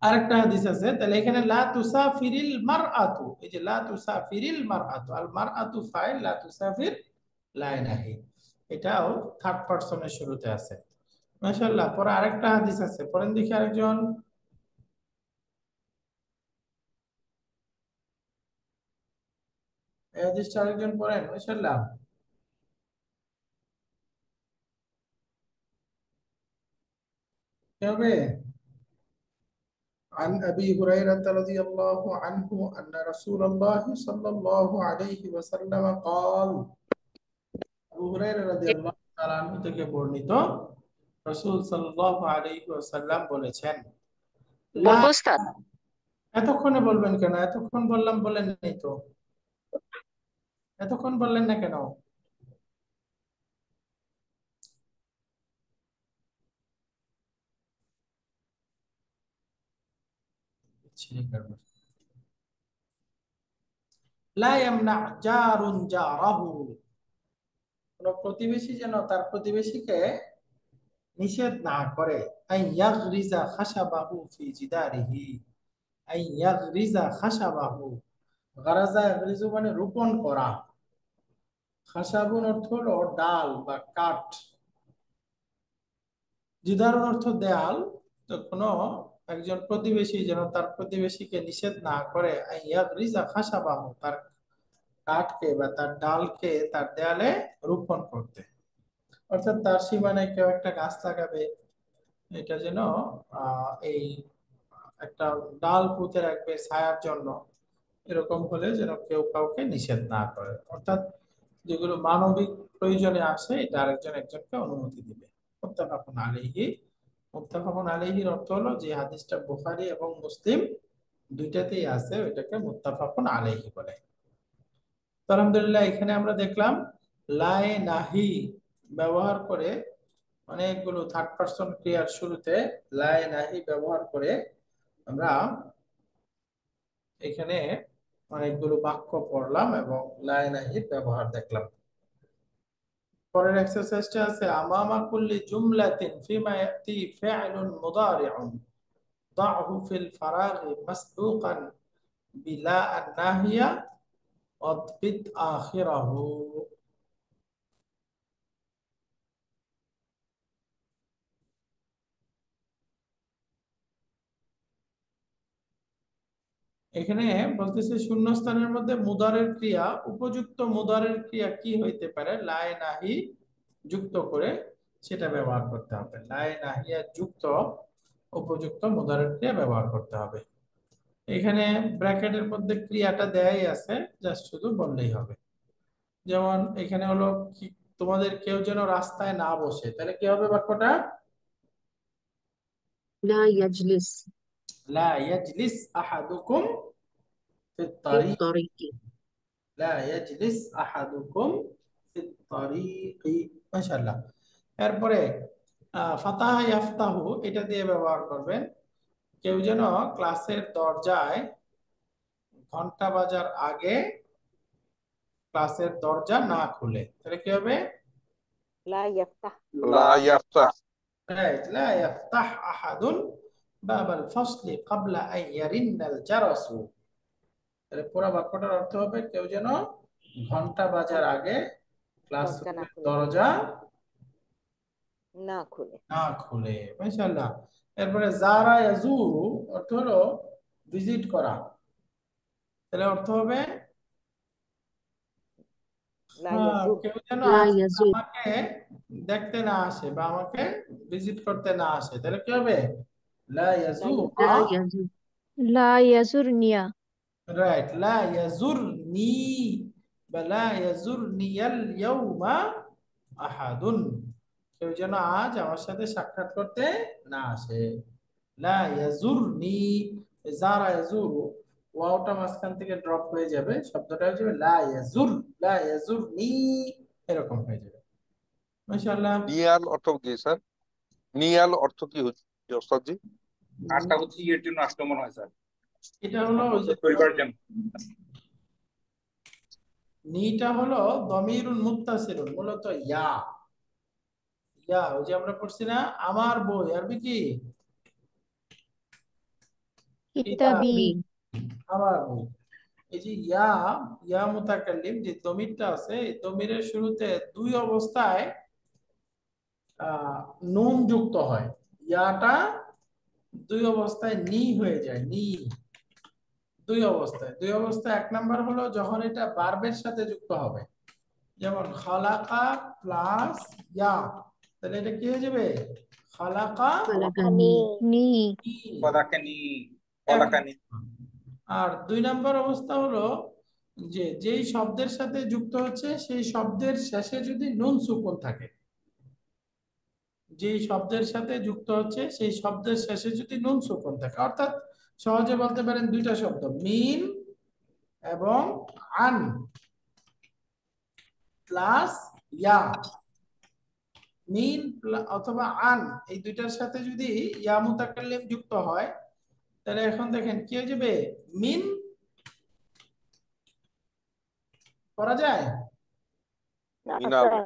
[SPEAKER 1] আরেকটা হাদিস আছে, তাহলে এখানে লা তুসাফিরিল মারআতু, এই যে লা তুসাফিরিল মারআতু, আল মারআতু ফাইল, লা তুসাফির লাইনাহি, এটাও থার্ড পারসনের শুরুতে আছে। মাশাআল্লাহ। পরে আরেকটা হাদিস আছে, পড়েন দেখি আরেকজন। এই হাদিসটা আরেকজন পড়েন, মাশাআল্লাহ। কি হবে? عن أبي هريرة رضي الله عنه أن رسول الله صلى الله عليه وسلم قال, আবু হুরায়রা রাদিয়াল্লাহু তাআলা আনহু থেকে বর্ণিত, রাসূল সাল্লাল্লাহু আলাইহি ওয়াসাল্লাম বলেছেন, লা,
[SPEAKER 4] বলবো উস্তাদ?
[SPEAKER 1] এতক্ষণে বলবেন কেন? এতক্ষণ বললাম, বলেন নাই তো, এতক্ষণ বললেন না কেন? লা ইয়ামনা জারুন জারাহু, কোন প্রতিবেশী যেন তার প্রতিবেশীকে নিষেধ না করে, আই ইয়াগরিজা খাশাবাহু ফি জিদারিহি, আই ইয়াগরিজা খাশাবাহু, গারাজা ইয়াগরিজু মানে রোপণ করা, খাশাবুন অর্থ হলো ডাল বা কাঠ, জিদারুন অর্থ দেয়াল। তো কোনো একজন প্রতিবেশী যেন তার প্রতিবেশীকে নিষেধ না করে, আই ইয়াগরিজা খাশাবাহু, তার কাঠকে বা তার ডালকে তার দেয়ালে রোপণ করতে। অর্থাৎ তার সীমানায় কেউ একটা গাছ লাগাবে, এটা যেন এই একটা ডাল পুঁতে রাখবে ছায়ার জন্য, এরকম হলে যেন কেউ কাউকে নিষেধ না করে। অর্থাৎ যেগুলো মানবিক প্রয়োজনে আসে, এটা আরেকজন একজনকে অনুমতি দিবে। মুত্তাফাকুন আলাইহি, মুত্তাফাকুন আলাইহির অর্থ হলো যে হাদিসটা বুখারী এবং মুসলিম দুইটাতেই আছে, ওইটাকে মুত্তাফাকুন আলাইহি বলে। তো আলহামদুলিল্লাহ, এখানে আমরা দেখলাম লাই নাহি ব্যবহার করে, অনেকগুলো থার্ড পারসন ক্রিয়ার শুরুতে লাই নাহি ব্যবহার করে আমরা এখানে অনেকগুলো বাক্য পড়লাম এবং লাই নাহির ব্যবহার দেখলাম। পরের এক্সারসাইজটা আছে, আমামা কুল্লি জুমলাতিন ফিমা ইয়াতি ফি'লুন মুদারি'ুন দা'হু ফিল ফারাগি মাসবুকান বিলা আন-নাহিয়া ওয়াদবিত আখিরাহু। এখানে বলতেছে শূন্যস্থানের মধ্যে মুদারের ক্রিয়া, উপযুক্ত মুদারের ক্রিয়া কি হইতে পারে, লাই নাহি যুক্ত করে সেটা ব্যবহার করতে হবে। লাই নাহিয়া যুক্ত উপযুক্ত মুদারের ক্রিয়া ব্যবহার করতে হবে। এখানে ব্র্যাকেটের মধ্যে ক্রিয়াটা দেয়াই আছে, জাস্ট শুধু বললেই হবে। যেমন এখানে হলো কি, তোমাদের কেউ যেন রাস্তায় না বসে, তাহলে কি হবে বাক্যটা?
[SPEAKER 3] লা ইয়াজলিস
[SPEAKER 1] লা ইয়াজলিস আহাদুকুম ফিত
[SPEAKER 3] ফিত
[SPEAKER 1] তারিক,
[SPEAKER 3] তরিকি।
[SPEAKER 1] লা ইয়াজলিস আহাদুকুম ফিত তারিকি, মাশাআল্লাহ। এরপরে ফাতাহা ইয়াফতাহু এটা দিয়ে ব্যবহার করবেন। কেউ যেন ক্লাসের দরজায় ঘন্টা বাজার আগে ক্লাসের দরজা না খুলে, তাহলে কি হবে?
[SPEAKER 7] لا يفتح
[SPEAKER 6] لا يفتح
[SPEAKER 1] রাইট, লা ইয়াফতাহ আহাদুন বাবাল ফাসলি ক্বাবলা আন ইয়ারিন্নাল জারাসু। তাহলে পুরো বাক্যটার অর্থ হবে কেউ যেন ঘন্টা বাজার আগে
[SPEAKER 7] দরজা না
[SPEAKER 1] ক্লাসরুমের
[SPEAKER 7] খুলে
[SPEAKER 1] দরজা
[SPEAKER 7] না খুলে
[SPEAKER 1] না খুলে। মাশাআল্লাহ। এরপরে যারা ইয়াজুরু অর্থ হলো ভিজিট করা, তাহলে অর্থ হবে
[SPEAKER 7] لا يزور
[SPEAKER 1] কেউ যেন
[SPEAKER 3] লা ইয়াজুর
[SPEAKER 1] আমাকে দেখতে না আসে বা আমাকে ভিজিট করতে না আসে, তাহলে কি হবে? লা
[SPEAKER 7] لا
[SPEAKER 1] ইয়াজুর।
[SPEAKER 3] লা
[SPEAKER 7] يزور
[SPEAKER 3] ইয়াজুর
[SPEAKER 2] লা ইয়াজুরনিয়া।
[SPEAKER 1] রাইট, লা ইয়াজুরনি বা লা ইয়াজুরনিয়াল ইয়াউমা আহাদুন, কেউ যেন আজ আমার সাথে সাক্ষাৎ করতে না আসে। লা ইয়াজুরনি, যারা ইয়াজুরু ওয়াওটা মাঝখান থেকে ড্রপ হয়ে যাবে, শব্দটা হয়ে যাবে লা ইয়াজুর, লা ইয়াজুরনি, এরকম হয়ে যাবে। মাশাআল্লাহ।
[SPEAKER 6] নিয়াল অর্থ কি স্যার? নিয়াল অর্থ কি হচ্ছে ওস্তাদ জি?
[SPEAKER 5] আটটা হচ্ছে ইয়ের জন্য আসলে মনে হয় স্যার,
[SPEAKER 1] এটা হলো ওই যে
[SPEAKER 5] তৈরি করার জন্য।
[SPEAKER 1] নিটা হলো দমিরুল মুত্তাসিলুন, মূলত ইয়া ইয়া, ওই যে আমরা পড়ছি না আমার বই, আরবি কি?
[SPEAKER 2] কিতাবি।
[SPEAKER 3] বি
[SPEAKER 1] আমার বই। এই যে ইয়া, ইয়া মুতাকাল্লিম যে দমিরটা আছে, এই দমিরের শুরুতে দুই অবস্থায় নুন যুক্ত হয়। ইয়াটা দুই অবস্থায় নি হয়ে যায়, নি দুই অবস্থায়। দুই অবস্থায় এক নাম্বার হলো যখন এটা ভার্বের সাথে যুক্ত হবে, যেমন খালাকা প্লাস ইয়া, তাহলে এটা কি হয়ে যাবে? খালাকা
[SPEAKER 3] খালাকানি
[SPEAKER 2] নি।
[SPEAKER 1] নি।
[SPEAKER 5] পদাকানি, পলাকানি।
[SPEAKER 1] আর দুই নাম্বার অবস্থা হলো যে যেই শব্দের সাথে যুক্ত হচ্ছে সেই শব্দের শেষে যদি নুন সুকুন থাকে, যেই শব্দের সাথে যুক্ত হচ্ছে সেই শব্দের শেষে যদি নুন সুকুন থাকে, অর্থাৎ সহজে বলতে পারেন দুইটা শব্দ মিন এবং আন প্লাস ইয়া, মিন অথবা আন, এই দুইটার সাথে যদি ইয়া মুতাকাল্লিম যুক্ত হয়, তাহলে এখন দেখেন কি হয়ে যাবে? মিন করা যায়?
[SPEAKER 7] না
[SPEAKER 6] মিনাল
[SPEAKER 7] স্যার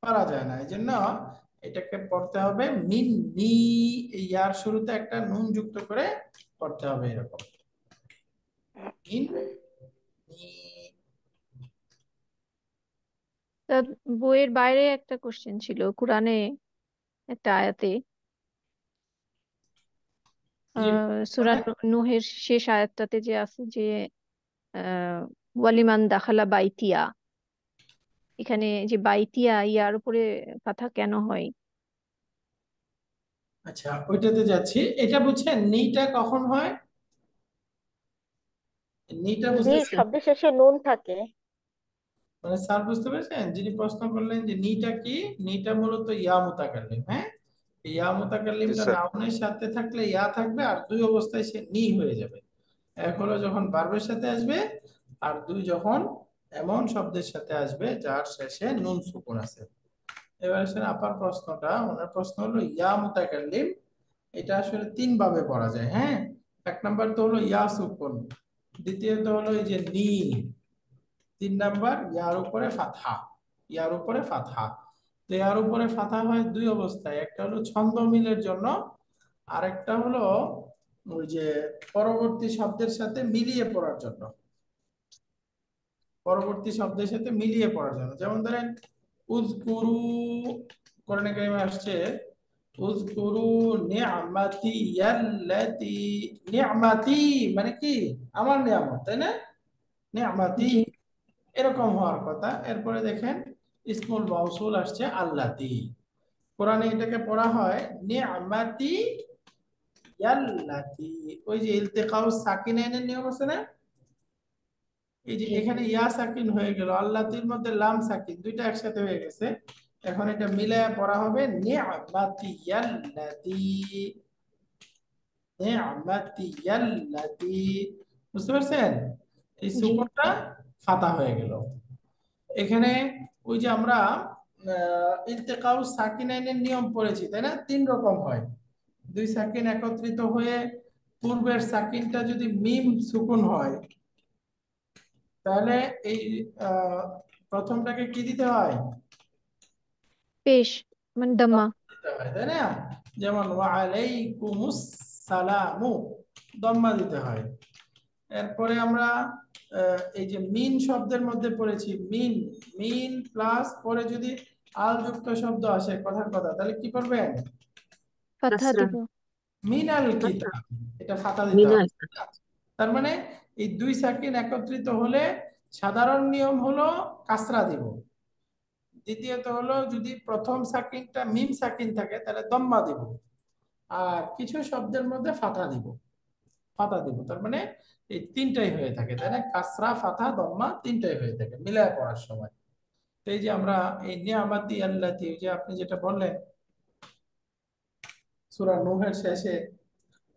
[SPEAKER 1] করা যায় না, এই জন্য এটাকে পড়তে হবে মিন নি, এই ইয়ার শুরুতে একটা নুন যুক্ত করে পড়তে হবে, এরকম মিন নি।
[SPEAKER 2] তা বইয়ের বাইরে একটা কোশ্চেন ছিল কোরআনে একটা আয়াতে,
[SPEAKER 1] জি,
[SPEAKER 2] সূরা নূহের শেষ আয়াতটাতে যে আছে যে ওয়ালিমান দাখালা বাইতিয়া, এখানে যে বাইতিয়া ইয়ার উপরে কথা কেন হয়?
[SPEAKER 1] আচ্ছা ওইটাতে যাচ্ছি। এটা বুঝছেন নিটা কখন হয়? নিটা
[SPEAKER 7] যদি
[SPEAKER 1] বুঝতে
[SPEAKER 3] স্যার
[SPEAKER 7] শব্দের শেষে নুন থাকে
[SPEAKER 1] মানে স্যার বুঝতে পেরেছেন? যিনি প্রশ্ন করলেন যে নিটা কি, নিটা মূলত ইয়া মুতাকাল্লিম। হ্যাঁ, ইয়া
[SPEAKER 6] জি
[SPEAKER 1] মুতাকাল্লিমটা
[SPEAKER 6] স্যার।
[SPEAKER 1] নাউনের সাথে থাকলে ইয়া থাকবে, আর দুই অবস্থায় সে নি হয়ে যাবে। এক হলো যখন ভার্বের সাথে আসবে, আর দুই যখন এমন শব্দের সাথে আসবে যার শেষে নুন সুকুন আছে। এবার আসলে আপার প্রশ্নটা, ওনার প্রশ্ন হলো ইয়া মুতাকাল্লিম এটা আসলে তিন ভাবে পড়া যায়। হ্যাঁ, এক নাম্বার তো হলো ইয়া সুকুন, দ্বিতীয়ত হলো এই যে নি, তিন নাম্বার ইয়ার উপরে ফাতহা, ইয়ার উপরে ফাতহা। তো ইয়ার উপরে ফাতহা হয় দুই অবস্থায়, একটা হলো ছন্দ মিলের জন্য, আর একটা হলো ওই যে পরবর্তী শব্দের সাথে মিলিয়ে পড়ার জন্য, পরবর্তী শব্দের সাথে মিলিয়ে পড়ার জন্য। যেমন ধরেন উযকুরু, কোরআনে কারিমে আসছে উযকুরু নি'মাতি ইয়াল্লাতি, নি'মাতি মানে কি? আমার নিয়ামত, তাই না? নি'মাতি
[SPEAKER 2] জি।
[SPEAKER 1] এরকম হওয়ার কথা। এরপরে দেখেন ইসমুল মাউসুল আসছে আল্লাতি, কোরআনে এটাকে পড়া হয় নি'মাতি ইয়াল্লাতি। ওই যে ইলতিকাউস সাকিনাইনের নিয়ম আছে না, এই যে
[SPEAKER 3] জি
[SPEAKER 1] এখানে ইয়া সাকিন হয়ে গেল, আল্লাতির মধ্যে লাম সাকিন, দুইটা একসাথে হয়ে গেছে। এখন এটা মিলায়া পড়া হবে নি'মাতি ইয়াল্লাতি, নি'মাতি ইয়াল্লাতি। বুঝতে পারছেন? এই
[SPEAKER 2] জি।
[SPEAKER 1] সুকুনটা ফাতা হয়ে গেল। এখানে ওই যে আমরা ইলতিকাউ সাকিনাইনের নিয়ম পড়েছি তাই না, 3 রকম হয়। 2 সাকিন একত্রিত হয়ে পূর্বের সাকিনটা যদি মিম সুকুন হয় তাহলে এই প্রথমটাকে কি দিতে হয়?
[SPEAKER 2] পেশ মানে দম্মা।
[SPEAKER 1] দিতে হয় তাই না, যেমন ওয়ালাইকুমুস সালামু, দম্মা দিতে হয়। এরপরে আমরা এই যে মিন শব্দের মধ্যে পড়েছি, মিন, মিন প্লাস পরে যদি আল যুক্ত শব্দ আসে কথার কথা তাহলে কি করবেন?
[SPEAKER 2] ফাতহা
[SPEAKER 3] কাসরা।
[SPEAKER 2] দিব।
[SPEAKER 1] মিনাল
[SPEAKER 3] ফাতহা।
[SPEAKER 1] কিতাব, এটা ফাতা দিতে হবে।
[SPEAKER 3] মিনাল।
[SPEAKER 1] তার মানে এই 2 সাকিন একত্রিত হলে সাধারণ নিয়ম হলো কাসরা দিব। দ্বিতীয়ত হলো যদি প্রথম সাকিনটা মিম সাকিন থাকে তাহলে দম্মা দিব, আর কিছু শব্দের মধ্যে ফাতা দিব, ফাতা দিব। তার মানে এই 3টাই হয়ে থাকে তাই না, কাসরা ফাতা দম্মা 3টাই হয়ে থাকে মিলায় পড়ার সময়। তো এই যে আমরা এই নিয়ামাতি আল্লাতি, যে আপনি যেটা বললেন সূরা নূহের শেষে,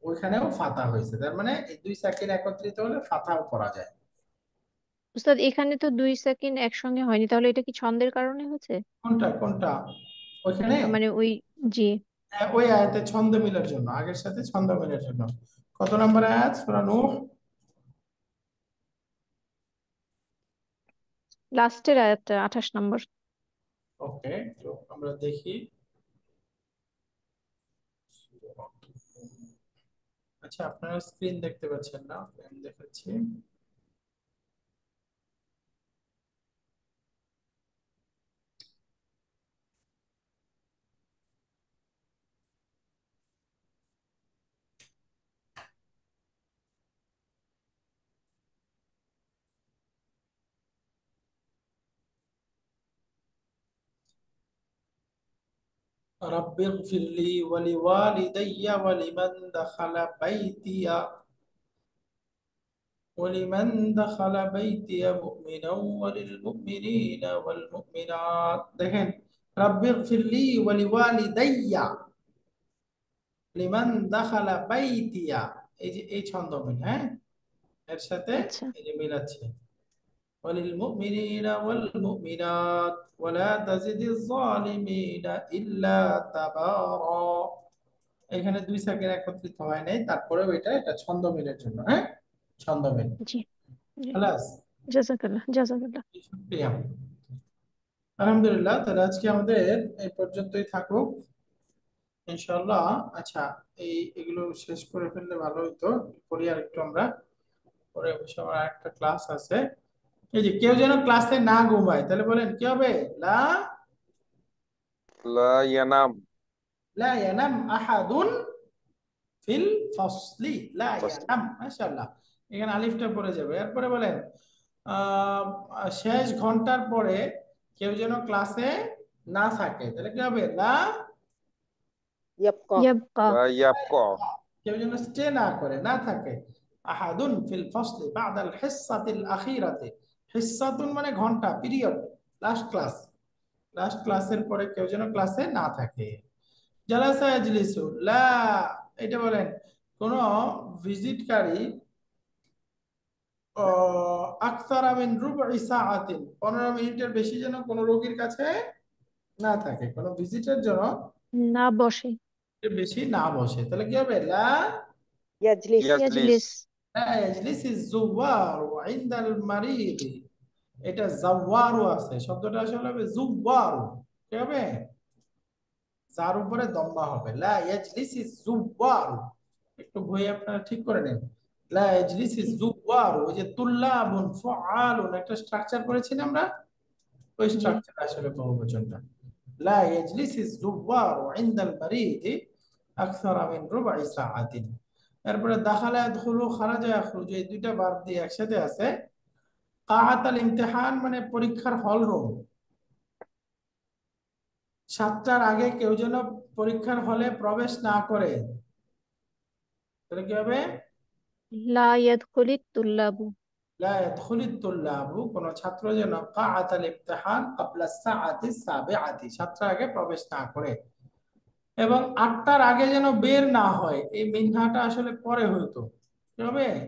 [SPEAKER 1] ওইখানেও ফাতা হয়েছে, তার মানে এই 2 সাকিন একত্রিত হলে ফাতাও পড়া যায়।
[SPEAKER 2] উস্তাদ এখানে তো 2 সেকেন্ড একসঙ্গে হয়নি, তাহলে এটা কি ছন্দের কারণে হচ্ছে?
[SPEAKER 1] কোনটা কোনটা? ওইখানে
[SPEAKER 2] মানে ওই, জি,
[SPEAKER 1] ওই আয়াতে ছন্দ মিলের জন্য, আগের সাথে ছন্দ মিলের জন্য। কত নম্বর আয়াত সূরা নূহ?
[SPEAKER 2] লাস্টের আয়াতটা 28 নম্বর।
[SPEAKER 1] ওকে, তো আমরা দেখি। আচ্ছা, আপনারা স্ক্রিন দেখতে পাচ্ছেন না, আমি দেখাচ্ছি। رب اغفر لي ولوالدي ولمن دخل بيتي مؤمنا وللمؤمنين والمؤمنات। দেখেন, رب اغفر لي ولوالدي লিমান দাখালা বাইতিয়া, এই যে এই ছন্দ মিল, হ্যাঁ, এর সাথে
[SPEAKER 2] আচ্ছা,
[SPEAKER 1] এই যে মিলাচ্ছে। ওয়ালিল মুমিনিনা ওয়াল মুমিনাত ওয়ালা তাজিদিজ জালিমিনা ইল্লা তাবারা। এখানে 2 সাকিন একত্রিত হয় নাই, তারপরেও এটা ছন্দ মিলের জন্য, হ্যাঁ, ছন্দ মিল।
[SPEAKER 2] জি, জি,
[SPEAKER 1] খালাস,
[SPEAKER 2] জাজাকাল্লাহ, জাজাকাল্লাহ।
[SPEAKER 1] শুকরিয়া। আলহামদুলিল্লাহ, তাহলে আজকে আমাদের এই পর্যন্তই থাকুক ইনশাআল্লাহ। আচ্ছা, এগুলো শেষ করে ফেললে ভালো হতো, করি আর একটু আমরা, পরে অবশ্য আমার একটা ক্লাস আছে। এই যে কেউ যেন ক্লাসে না ঘুমায়, তাহলে বলেন কি হবে? লা
[SPEAKER 6] লা ইয়ানাম
[SPEAKER 1] লা ইয়ানাম আহাদুন ফিল ফাসলি, লা
[SPEAKER 6] ফাসলি।
[SPEAKER 1] ইয়ানাম, মাশাআল্লাহ। এখানে আলিফটা পড়ে যাবে। এরপরে বলেন আহ শেষ ঘন্টার পরে কেউ যেন ক্লাসে না থাকে, তাহলে কি হবে? লা
[SPEAKER 7] ইয়াবকা।
[SPEAKER 2] ইয়াবকা।
[SPEAKER 6] লা ইয়াবকা
[SPEAKER 1] কেউ যেন স্টে না করে, না থাকে। আহাদুন ফিল ফাসলি বাদাল হিসসাতিল আখিরাতে, হিসসাতুন মানে ঘন্টা, পিরিয়ড, লাস্ট ক্লাস, লাস্ট ক্লাসের পরে কেউ যেন ক্লাসে না থাকে। জালাসা ইয়াজলিসু লা, এটা বলেন কোন ভিজিটকারী আকসারা মিন রুবই সাআতিন, 15 মিনিটের বেশি যেন কোন রোগীর কাছে না থাকে, কোন ভিজিটের জন্য
[SPEAKER 2] না বসে।
[SPEAKER 1] বেশি না বসে, তাহলে কি হবে? লা
[SPEAKER 7] ইয়াজলিস।
[SPEAKER 6] ইয়াজলিস
[SPEAKER 2] ইয়াজলিস।
[SPEAKER 1] لا يجلس الزوار عند المريض, এটা জাওয়ারু আছে, শব্দটা আসলে হবে জুওয়ারু, কি হবে? যার উপরে দম্মা হবে, লা ইয়াজলিসি জুওয়ারু। একটু বই আপনারা ঠিক করে নেন। লা ইয়াজলিসি
[SPEAKER 2] জি,
[SPEAKER 1] জুওয়ারু, ওই যে তুল্লাবুন ফুআলুন একটা স্ট্রাকচার করেছি না আমরা, ওই
[SPEAKER 2] জি,
[SPEAKER 1] স্ট্রাকচার আসলে বহুবচনটা। লা ইয়াজলিসি জুওয়ারু ইনদাল মারিদি আকসারা মিন রুবই সাআতিন। এরপরে দাখালা ইয়াদখুলু খারাজা ইয়াখরুজু, এই দুইটা ভার্ব দিয়ে একসাথে আছে। কাআতাল ইমতিহান মানে পরীক্ষার হল রুম, 7টার আগে কেউ যেন পরীক্ষার হলে প্রবেশ না করে, তাহলে কি হবে?
[SPEAKER 2] লা ইয়াদখুলিত তুল্লাবু।
[SPEAKER 1] লা ইয়াদখুলিত তুল্লাবু, কোন ছাত্র যেন কাআতাল ইমতিহান ক্বাবলা সাআতি সাবিআতি, 7টার আগে প্রবেশ না করে। এবং 8টার আগে যেন বের না হয়, এই মিনহাটা আসলে পরে হইতো, কি হবে?
[SPEAKER 2] জি,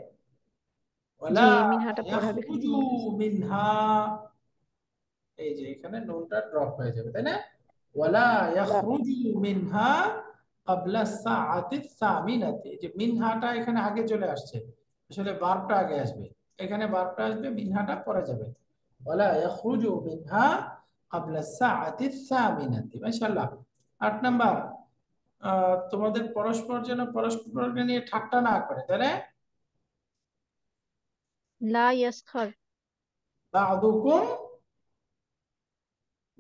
[SPEAKER 1] ওয়ালা
[SPEAKER 2] এই মিনহাটা পরে হবে এখানে
[SPEAKER 1] ইয়াখরুজু
[SPEAKER 2] আমাদের কাছে।
[SPEAKER 1] মিনহা, এই যে এখানে নুনটা ড্রপ হয়ে যাবে, তাই না? ওয়ালা
[SPEAKER 7] লা
[SPEAKER 1] ইয়াখরুজু মিনহা ক্বাবলা সাআতি সামিনাতি, এই যে মিনহাটা এখানে আগে চলে আসছে, আসলে ভার্বটা আগে আসবে, এখানে ভার্বটা আসবে, মিনহাটা পরে যাবে। ওয়ালা ইয়াখরুজু মিনহা ক্বাবলা সাআতি সামিনাতি। মাশাআল্লাহ। 8 নাম্বার, তোমাদের পরস্পর যেন পরস্পরকে নিয়ে ঠাট্টা না করে, তাই না?
[SPEAKER 2] লা ইয়াসখার
[SPEAKER 1] বা'দুকুম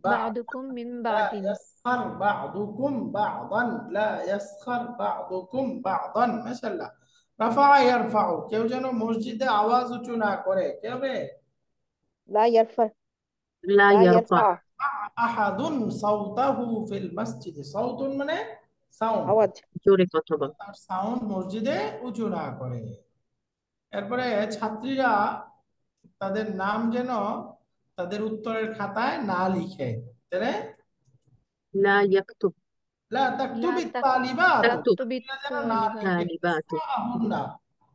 [SPEAKER 2] বা'দুকুম মিন
[SPEAKER 1] লা
[SPEAKER 2] বা'দিন।
[SPEAKER 1] ইয়াসখার বা'দুকুম বা'দান, লা ইয়াসখার বা'দুকুম বা'দান। মাশাআল্লাহ। রাফা ইয়ারফাউ, কেউ যেন মসজিদে আওয়াজ উঁচু না করে, কে হবে?
[SPEAKER 7] লা ইয়ারফা
[SPEAKER 3] লা
[SPEAKER 7] লা
[SPEAKER 3] ইয়ারফা
[SPEAKER 7] ইয়ারফা
[SPEAKER 1] আহাদুন সাওতাহু ফিল মসজিদ, সাউতুন মানে সাউন্ড,
[SPEAKER 7] আওয়াজ।
[SPEAKER 3] জোরে কথা বল।
[SPEAKER 1] তার সাউন্ড মসজিদে উঁচু না করে। এরপরে ছাত্রীরা তাদের নাম যেন তাদের উত্তরের খাতায় না লিখে, তাই না?
[SPEAKER 3] লা ইয়াকতুব
[SPEAKER 1] লা
[SPEAKER 2] লা
[SPEAKER 1] তাকতুবি তালিবাত,
[SPEAKER 3] তাকতুব
[SPEAKER 2] তাকতুবি
[SPEAKER 1] যেন না
[SPEAKER 2] তালিবাত।
[SPEAKER 1] লিখে
[SPEAKER 3] তালিবাতু
[SPEAKER 1] আহুন্না,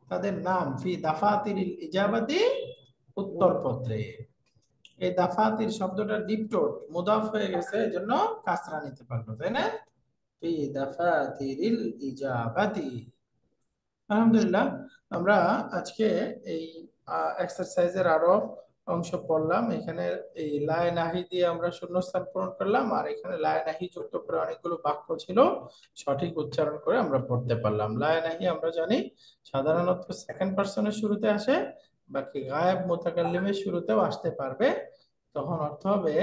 [SPEAKER 1] তাদের নাম ফি দাফাতিরিল ইজাবাতি, উত্তরপত্রে। এই দাফাতির শব্দটা ডিপটোট মুদাফ হয়ে গেছে, এজন্য কাসরা নিতে পারলো, তাই না? ফি দাফাতিরিল ইজাবাতি। আলহামদুলিল্লাহ, আমরা আজকে এই এক্সারসাইজের আরো অংশ পড়লাম। এখানে এই লায়ে নাহি দিয়ে আমরা শূন্যস্থান পূরণ করলাম, আর এখানে লায়ে নাহি যুক্ত করে অনেকগুলো বাক্য ছিল, সঠিক উচ্চারণ করে আমরা পড়তে পারলাম। লায়ে নাহি আমরা জানি সাধারণত সেকেন্ড পার্সনের শুরুতে আসে, বাকি গায়েব মুতাকাল্লিমের শুরুতেও আসতে পারবে। তখন অর্থ হবে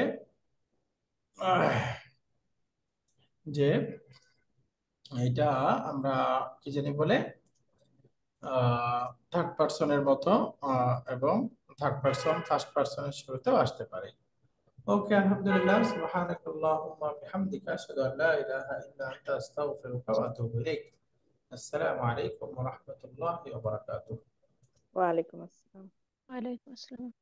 [SPEAKER 1] যে এটা আমরা কি জানি বলে থার্ড পার্সনের মতো, এবং থার্ড পার্সন ফার্স্ট পার্সনের শুরুতেও আসতে পারে। ওকে, আলহামদুলিল্লাহ, সুবহানাকাল্লাহুম্মা বিহামদিকা আশহাদু আল্লা ইলাহা ইল্লা আনতা আস্তাগফিরুকা ওয়া আতুবু ইলাইক। আসসালামু আলাইকুম ওয়া রাহমাতুল্লাহি ওয়া বারাকাতুহু।
[SPEAKER 7] ওয়া আলাইকুম আসসালাম।
[SPEAKER 2] ওয়ালাইকুম আসসালাম।